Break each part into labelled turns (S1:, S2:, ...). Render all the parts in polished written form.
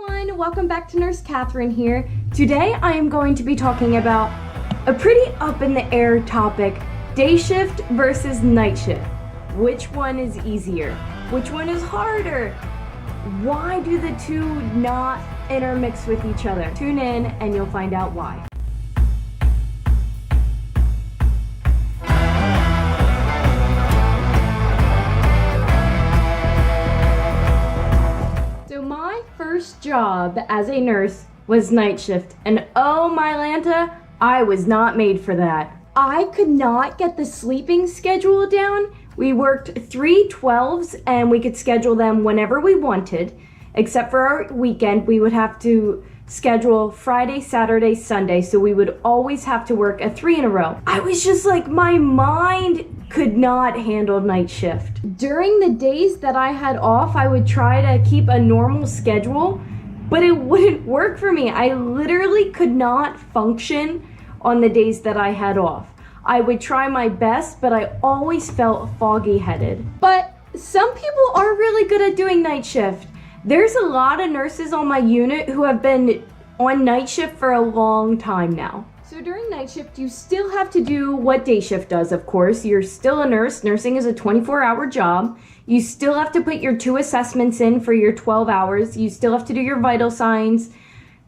S1: everyone, welcome back to Nurse Katherine here. Today I am going to be talking about a pretty up in the air topic, day shift versus night shift. Which one is easier? Which one is harder? Why do the two not intermix with each other? Tune in and you'll find out why. First job as a nurse was night shift, and oh my Lanta, I was not made for that. I could not get the sleeping schedule down. We worked 3/12s and we could schedule them whenever we wanted, except for our weekend. We would have to schedule Friday, Saturday, Sunday, so we would always have to work a 3 in a row. I was just like, my mind could not handle night shift. During the days that I had off, I would try to keep a normal schedule, but it wouldn't work for me. I literally could not function on the days that I had off. I would try my best, but I always felt foggy-headed. But some people are really good at doing night shift. There's a lot of nurses on my unit who have been on night shift for a long time now. So during night shift, you still have to do what day shift does, of course. You're still a nurse. Nursing is a 24-hour job. You still have to put your 2 assessments in for your 12 hours. You still have to do your vital signs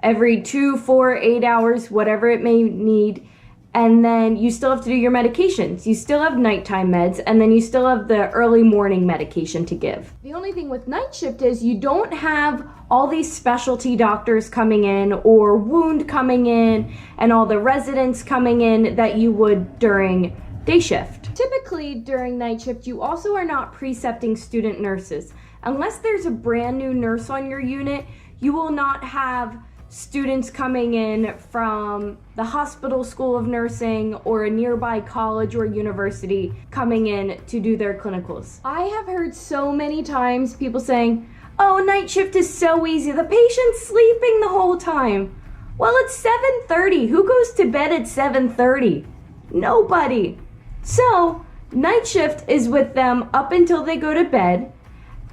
S1: every 2, 4, 8 hours, whatever it may need. And then you still have to do your medications. You still have nighttime meds, and then you still have the early morning medication to give. The only thing with night shift is you don't have all these specialty doctors coming in or wound coming in and all the residents coming in that you would during day shift. Typically during night shift, you also are not precepting student nurses. Unless there's a brand new nurse on your unit, you will not have students coming in from the hospital school of nursing or a nearby college or university coming in to do their clinicals. I have heard so many times people saying, oh, night shift is so easy. The patient's sleeping the whole time. Well, it's 7:30. Who goes to bed at 7:30? Nobody. So night shift is with them up until they go to bed.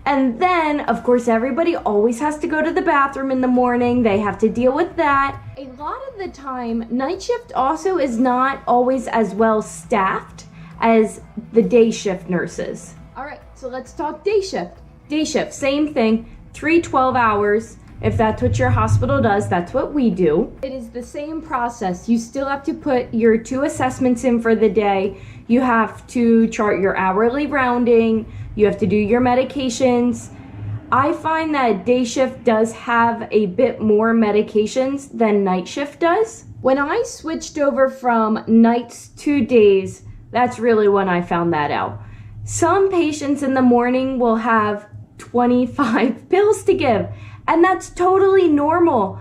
S1: And then, of course, everybody always has to go to the bathroom in the morning. They have to deal with that. A lot of the time, night shift also is not always as well staffed as the day shift nurses. All right, so let's talk day shift. Day shift, same thing, 3/12 hours. If that's what your hospital does, that's what we do. It is the same process. You still have to put your 2 assessments in for the day. You have to chart your hourly rounding. You have to do your medications. I find that day shift does have a bit more medications than night shift does. When I switched over from nights to days, that's really when I found that out. Some patients in the morning will have 25 pills to give, and that's totally normal.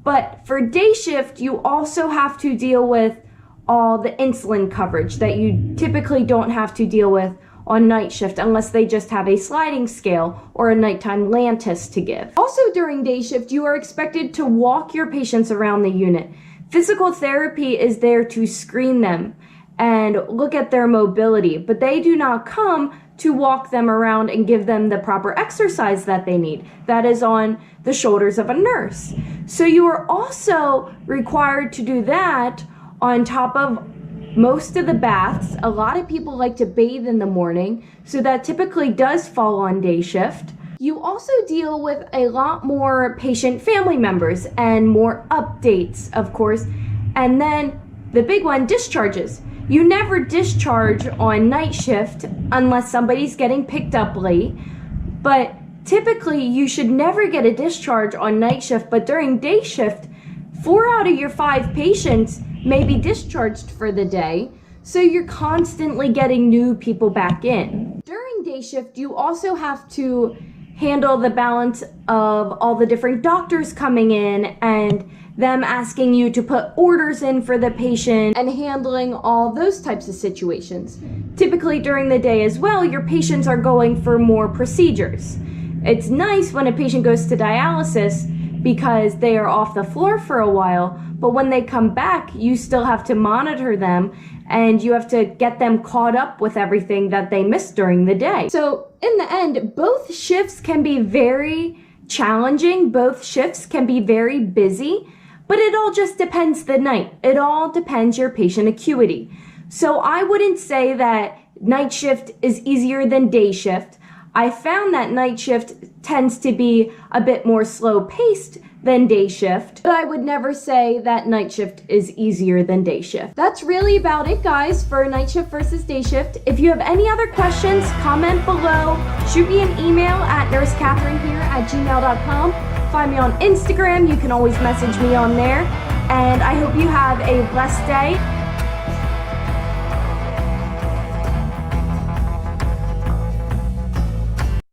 S1: But for day shift, you also have to deal with all the insulin coverage that you typically don't have to deal with on night shift unless they just have a sliding scale or a nighttime Lantus to give. Also during day shift, you are expected to walk your patients around the unit. Physical therapy is there to screen them and look at their mobility, but they do not come to walk them around and give them the proper exercise that they need. That is on the shoulders of a nurse. So you are also required to do that on top of most of the baths. A lot of people like to bathe in the morning, so that typically does fall on day shift. You also deal with a lot more patient family members and more updates, of course. And then the big one, discharges. You never discharge on night shift unless somebody's getting picked up late. But typically you should never get a discharge on night shift, but during day shift, 4 out of your 5 patients may be discharged for the day, so you're constantly getting new people back in. During day shift, you also have to handle the balance of all the different doctors coming in and them asking you to put orders in for the patient and handling all those types of situations. Typically during the day as well, your patients are going for more procedures. It's nice when a patient goes to dialysis because they are off the floor for a while, but when they come back, you still have to monitor them and you have to get them caught up with everything that they missed during the day. So in the end, both shifts can be very challenging. Both shifts can be very busy, but it all just depends the night. It all depends your patient acuity. So I wouldn't say that night shift is easier than day shift. I found that night shift tends to be a bit more slow paced than day shift, but I would never say that night shift is easier than day shift. That's really about it, guys, for night shift versus day shift. If you have any other questions, comment below. Shoot me an email at nursekatherinehere@gmail.com. Find me on Instagram. You can always message me on there. And I hope you have a blessed day.